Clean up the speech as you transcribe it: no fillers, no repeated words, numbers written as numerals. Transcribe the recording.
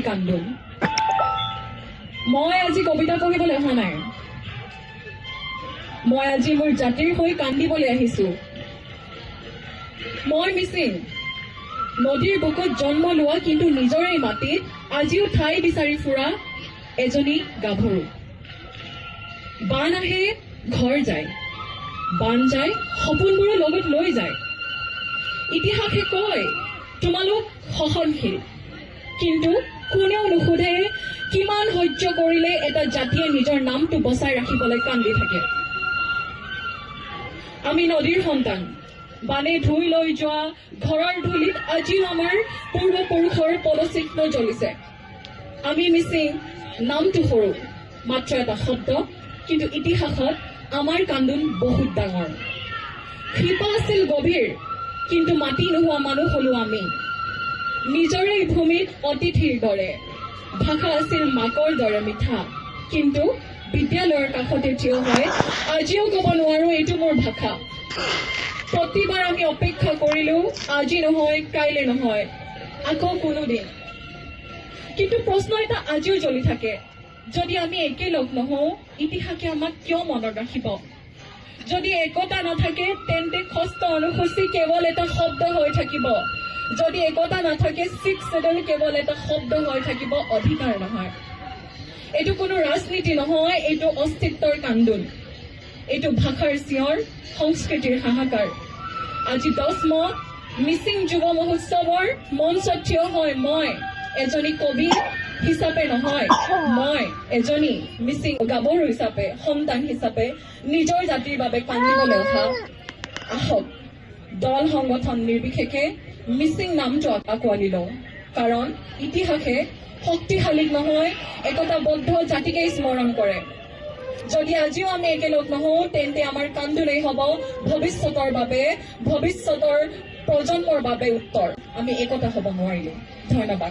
জাতিৰ কান্দোন। মই আজি কবিতা পঢ়িবলৈ অহা নাই, মই আজি মোৰ জাতিৰ হৈ কান্দিবলৈ আহিছো। মই মিচিং, নদীৰ বুকুত জন্ম লোৱা কিন্তু নিজৰে মাটিত আজিও ঠাই বিচাৰি ফুৰা এজনী গাভৰু। বান আহে ঘৰ যায়, বান যায় সপোনবোৰো লগত লৈ যায়। ইতিহাসে কয় তোমালোক সহনশীল, কিন্তু কোনেও নুসুধে কিমান সহ্য কৰিলে এটা জাতিয়ে নিজৰ নামটো বচাই ৰাখিবলৈ কান্দি থাকে। আমি নদীৰ সন্তান, বানে ধুই লৈ যোৱা ঘৰৰ ধূলিত আজিও আমাৰ পূৰ্বপুৰুষৰ পদচিহ্ন জ্বলিছে। আমি মিচিং, নামটো সৰু, মাত্ৰ এটা শব্দ, কিন্তু ইতিহাসত আমাৰ কান্দোন বহুত ডাঙৰ। শিপা আছিল গভীৰ, কিন্তু মাটি নোহোৱা মানুহ হলো আমি। নিজৰে ভূমিত অতিথিৰ দৰে, ভাষা আছিল মাকৰ দৰে মিঠা, কিন্তু বিদ্যালয়ৰ কাষতে থিয় হৈ আজিও ক'ব নোৱাৰো এইটো মোৰ ভাষা। প্ৰতিবাৰ আমি অপেক্ষা কৰিলো, আজি নহয়, কাইলৈ নহয়, আকৌ কোনো দিন। কিন্তু প্ৰশ্ন এটা আজিও জ্বলি থাকে, যদি আমি একেলগ নহওঁ ইতিহাসে আমাক কিয় মনত ৰাখিব? যদি একতা নাথাকে তেন্তে ষষ্ঠ অনুসূচী কেৱল এটা শব্দ হৈ থাকিব। যদি একতা নাথাকে 6th শিডিউল কেৱল এটা শব্দ হৈ থাকিব, অধিকাৰ নহয়। এইটো কোনো ৰাজনীতি নহয়, এইটো অস্তিত্বৰ কান্দোন, এইটো ভাষাৰ চিঞৰ, সংস্কৃতিৰ হাহাকাৰ। আজি 10 মিচিং যুৱ মহোৎসৱৰ মঞ্চত থিয় হয় মই এজনী কবি হিচাপে নহয়, মই এজনী মিচিং গাভৰু হিচাপে, সন্তান হিচাপে নিজৰ জাতিৰ বাবে কান্দিবলৈ অহা। আহক দল সংগঠন নিৰ্বিশেষে মিচিং নামটো আঁকোৱালি লওঁ, কাৰণ ইতিহাসে শক্তিশালীক নহয় একতাবদ্ধ জাতিকেই স্মৰণ কৰে। যদি আজিও আমি একেলগ নহওঁ তেন্তে আমাৰ কান্দোনেই হ'ব ভৱিষ্যতৰ বাবে, ভৱিষ্যতৰ প্ৰজন্মৰ বাবে উত্তৰ। আমি একতা হ'ব নোৱাৰিলো। ধন্যবাদ।